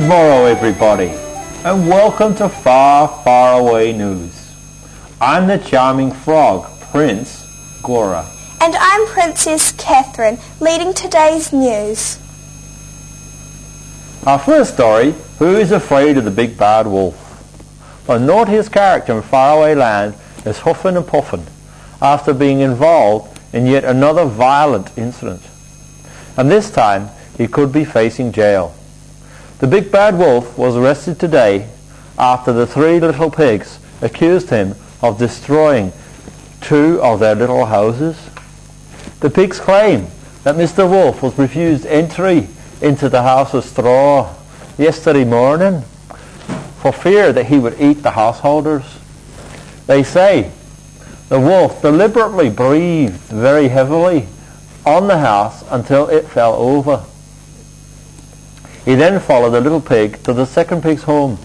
Good morrow, everybody, and welcome to Far, Far Away News. I'm the charming frog, Prince Gora. And I'm Princess Catherine, leading today's news. Our first story, who is afraid of the big bad wolf? The naughtiest character in faraway land is huffing and puffing after being involved in yet another violent incident. And this time, he could be facing jail. The big bad wolf was arrested today after the three little pigs accused him of destroying two of their little houses. The pigs claim that Mr. Wolf was refused entry into the house of straw yesterday morning for fear that he would eat the householders. They say the wolf deliberately breathed very heavily on the house until it fell over. He then followed the little pig to the second pig's home,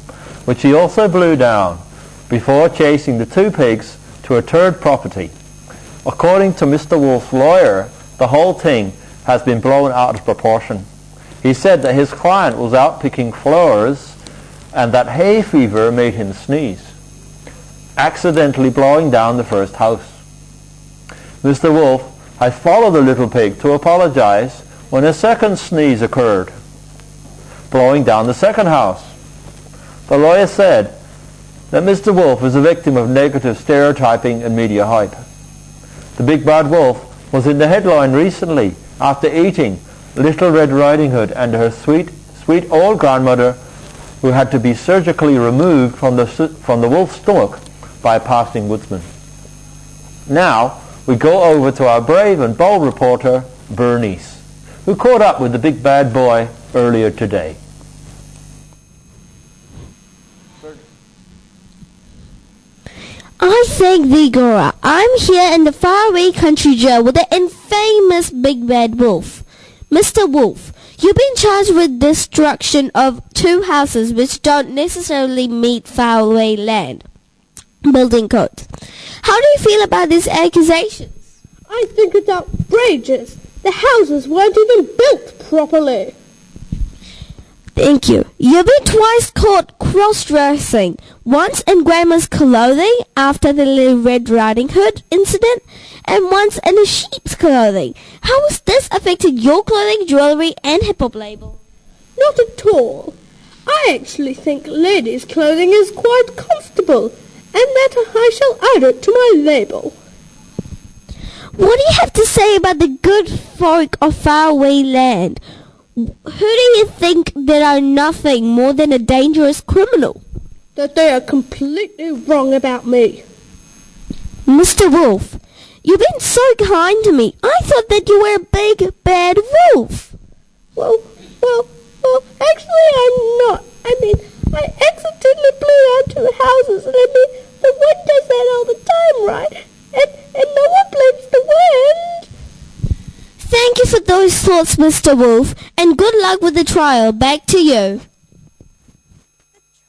which he also blew down, before chasing the two pigs to a third property. According to Mr. Wolf's lawyer, the whole thing has been blown out of proportion. He said that his client was out picking flowers and that hay fever made him sneeze, accidentally blowing down the first house. Mr. Wolf has followed the little pig to apologize when a second sneeze occurred, blowing down the second house. The lawyer said that Mr. Wolf is a victim of negative stereotyping and media hype. The big bad wolf was in the headline recently after eating Little Red Riding Hood and her sweet old grandmother, who had to be surgically removed from the wolf's stomach by a passing woodsman. Now we go over to our brave and bold reporter Bernice, who caught up with the big bad boy earlier today. I thank thee, Gora. I'm here in the faraway country jail with the infamous big bad wolf. Mr. Wolf, you've been charged with destruction of two houses which don't necessarily meet faraway land building codes. How do you feel about these accusations? I think it's outrageous. The houses weren't even built properly. Thank you. You've been twice caught cross-dressing. Once in Grandma's clothing after the Little Red Riding Hood incident, and once in a sheep's clothing. How has this affected your clothing, jewellery, and hip-hop label? Not at all. I actually think ladies' clothing is quite comfortable, and that I shall add it to my label. What do you have to say about the good folk of faraway land? Who do you think that are nothing more than a dangerous criminal? That they are completely wrong about me. Mr. Wolf, you've been so kind to me. I thought that you were a big, bad wolf. Well, actually I'm not. I accidentally blew down two houses, and the wind does that all the time, right? And no one blames the wind. Thank you for those thoughts, Mr. Wolf, and good luck with the trial. Back to you.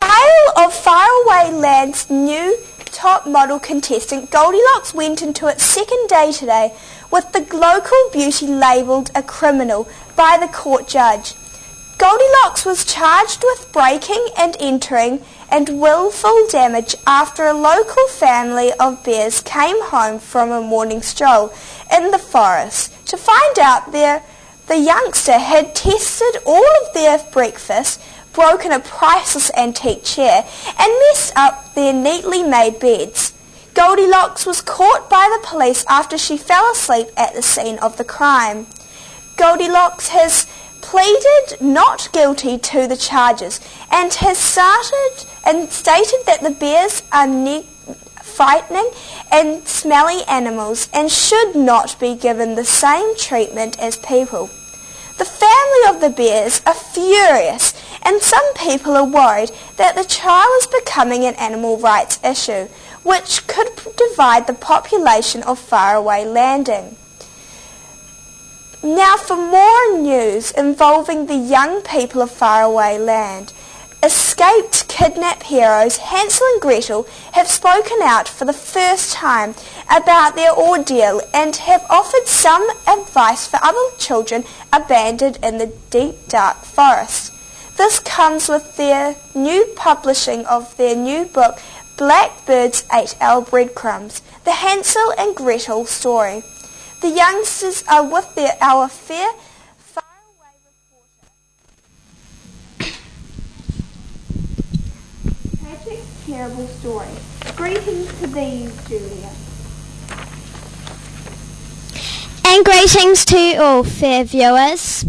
The trial of Faraway Land's new top model contestant Goldilocks went into its second day today with the local beauty labelled a criminal by the court judge. Goldilocks was charged with breaking and entering and willful damage after a local family of bears came home from a morning stroll in the forest to find out the youngster had tested all of their breakfast, broken a priceless antique chair, and messed up their neatly made beds. Goldilocks was caught by the police after she fell asleep at the scene of the crime. Goldilocks has pleaded not guilty to the charges and has stated that the bears are frightening and smelly animals and should not be given the same treatment as people. The family of the bears are furious, and some people are worried that the trial is becoming an animal rights issue, which could divide the population of faraway landing. Now for more news involving the young people of faraway land. Escaped kidnap heroes Hansel and Gretel have spoken out for the first time about their ordeal and have offered some advice for other children abandoned in the deep dark forest. This comes with their new publishing of their new book, Blackbirds Ate Our Breadcrumbs, the Hansel and Gretel story. The youngsters are with our faraway reporter. Patrick's terrible story. Greetings to thee, Julia. And greetings to all fair viewers.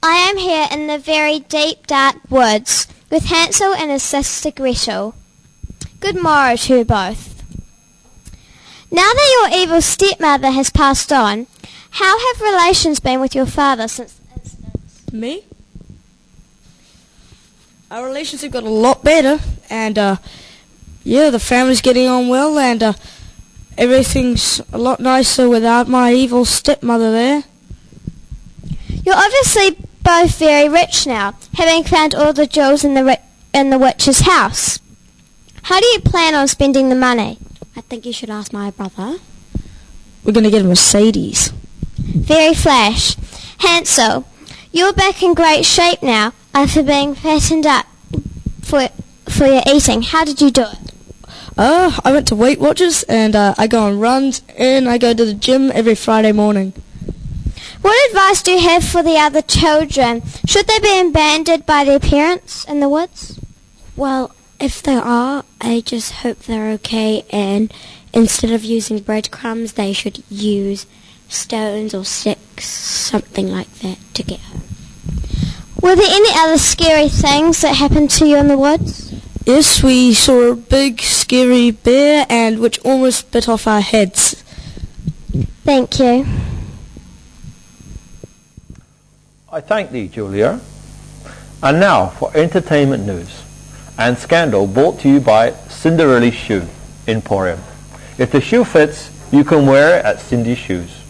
I am here in the very deep dark woods with Hansel and his sister Gretel. Good morrow to you both. Now that your evil stepmother has passed on, how have relations been with your father since the incident? Me? Our relations have got a lot better, and the family's getting on well, and everything's a lot nicer without my evil stepmother there. You're obviously both very rich now, having found all the jewels in the witch's house. How do you plan on spending the money? I think you should ask my brother. We're going to get a Mercedes. Very flash. Hansel, you're back in great shape now after being fattened up for your eating. How did you do it? I went to Weight Watchers, and I go on runs, and I go to the gym every Friday morning. What advice do you have for the other children? Should they be abandoned by their parents in the woods? Well, if they are, I just hope they're okay, and instead of using breadcrumbs, they should use stones or sticks, something like that, to get home. Were there any other scary things that happened to you in the woods? Yes, we saw a big, scary bear, and which almost bit off our heads. Thank you. I thank thee, Julia. And now for entertainment news and scandal brought to you by Cinderella's Shoe Emporium. If the shoe fits, you can wear it at Cindy's Shoes.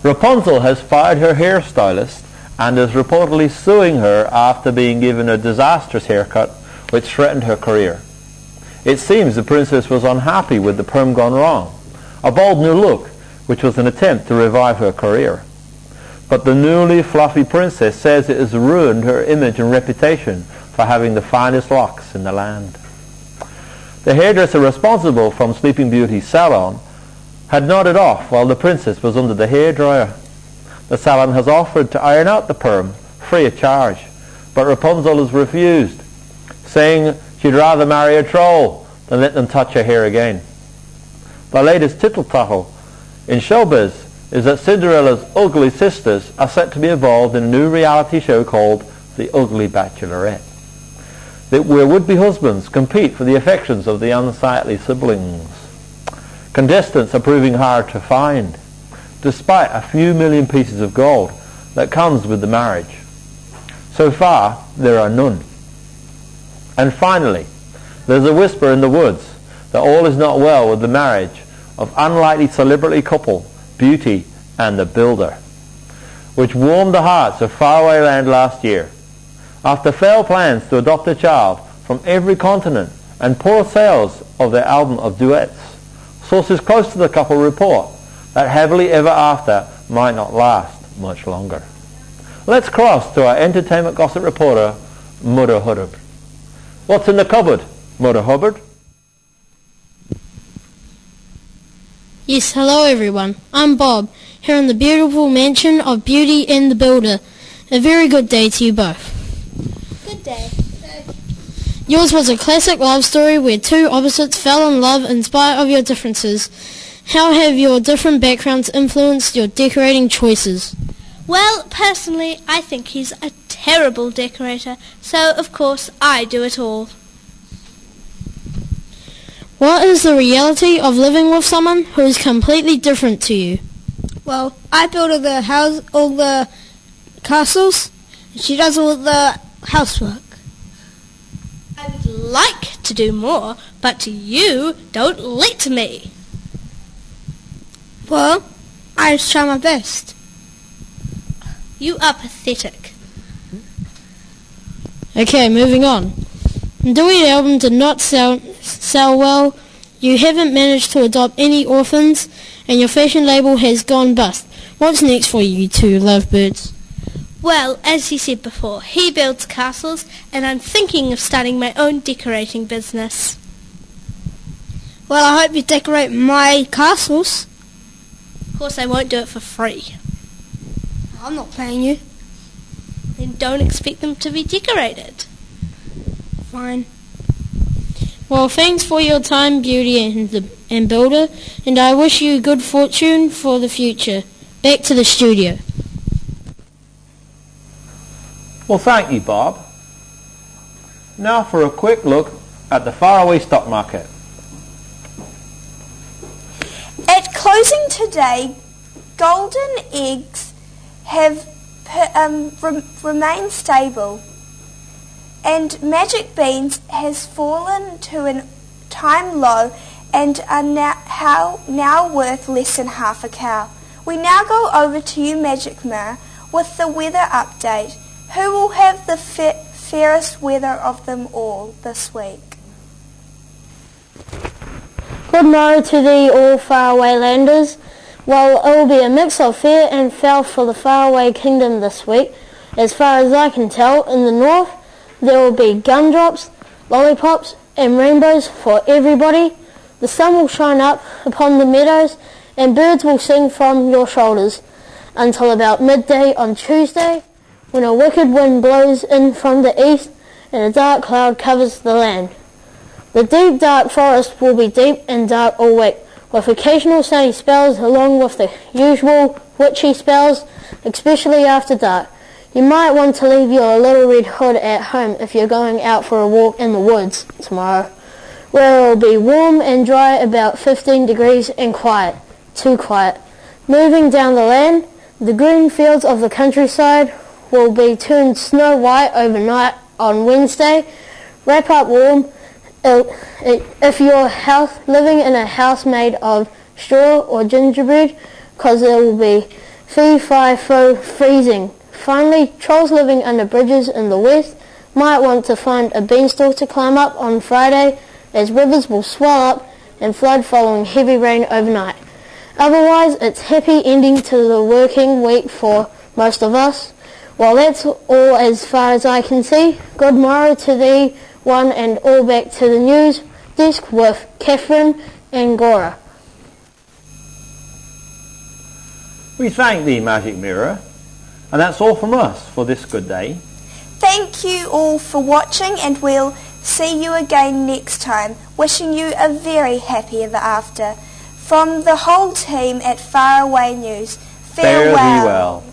Rapunzel has fired her hairstylist and is reportedly suing her after being given a disastrous haircut which threatened her career. It seems the princess was unhappy with the perm gone wrong, a bold new look which was an attempt to revive her career. But the newly fluffy princess says it has ruined her image and reputation for having the finest locks in the land. The hairdresser responsible from Sleeping Beauty's salon had nodded off while the princess was under the hairdryer. The salon has offered to iron out the perm free of charge, but Rapunzel has refused, saying she'd rather marry a troll than let them touch her hair again. The latest tittle-tattle in showbiz is that Cinderella's ugly sisters are set to be involved in a new reality show called The Ugly Bachelorette, where would-be husbands compete for the affections of the unsightly siblings. Contestants are proving hard to find, despite a few million pieces of gold that comes with the marriage. So far, there are none. And finally, there's a whisper in the woods that all is not well with the marriage of unlikely celebrity couple Beauty and the Builder, which warmed the hearts of faraway land last year. After failed plans to adopt a child from every continent and poor sales of their album of duets, sources close to the couple report that happily ever after might not last much longer. Let's cross to our entertainment gossip reporter, Mother Hubbard. What's in the cupboard, Mother Hubbard? Yes, hello everyone. I'm Bob, here in the beautiful mansion of Beauty and the Builder. A very good day to you both. Good day. Yours was a classic love story where two opposites fell in love in spite of your differences. How have your different backgrounds influenced your decorating choices? Well, personally, I think he's a terrible decorator, so of course I do it all. What is the reality of living with someone who is completely different to you? Well, I build all the castles, and she does all the housework. I'd like to do more, but you don't let me. Well, I just try my best. You are pathetic. Okay, moving on. The Dewey album did not sell well. You haven't managed to adopt any orphans, and your fashion label has gone bust. What's next for you two lovebirds? Well, as he said before, he builds castles, and I'm thinking of starting my own decorating business. Well, I hope you decorate my castles. Of course, I won't do it for free. I'm not paying you. Then don't expect them to be decorated. Fine. Well, thanks for your time, Beauty and Builder, and I wish you good fortune for the future. Back to the studio. Well, thank you, Bob. Now for a quick look at the faraway stock market. At closing today, golden eggs have remained stable, and magic beans has fallen to a time low and are now worth less than half a cow. We now go over to you, Magic Mirror, with the weather update. Who will have the fairest weather of them all this week? Good morrow to thee, all faraway landers. Well, it will be a mix of fair and foul for the faraway kingdom this week. As far as I can tell, in the north, there will be gumdrops, lollipops and rainbows for everybody. The sun will shine up upon the meadows and birds will sing from your shoulders until about midday on Tuesday, when a wicked wind blows in from the east and a dark cloud covers the land. The deep dark forest will be deep and dark all week, with occasional sunny spells along with the usual witchy spells, especially after dark. You might want to leave your little red hood at home if you're going out for a walk in the woods tomorrow, where it will be warm and dry, about 15 degrees and quiet, too quiet. Moving down the land, the green fields of the countryside will be turned snow white overnight on Wednesday. Wrap up warm if you're living in a house made of straw or gingerbread, because it will be fee-fi-fo freezing. Finally, trolls living under bridges in the west might want to find a beanstalk to climb up on Friday, as rivers will swell up and flood following heavy rain overnight. Otherwise, it's happy ending to the working week for most of us. Well, that's all as far as I can see. Good morrow to thee, one and all. Back to the news desk with Catherine and Gora. We thank thee, Magic Mirror, and that's all from us for this good day. Thank you all for watching, and we'll see you again next time. Wishing you a very happy ever after. From the whole team at Faraway News, Fare thee farewell. well.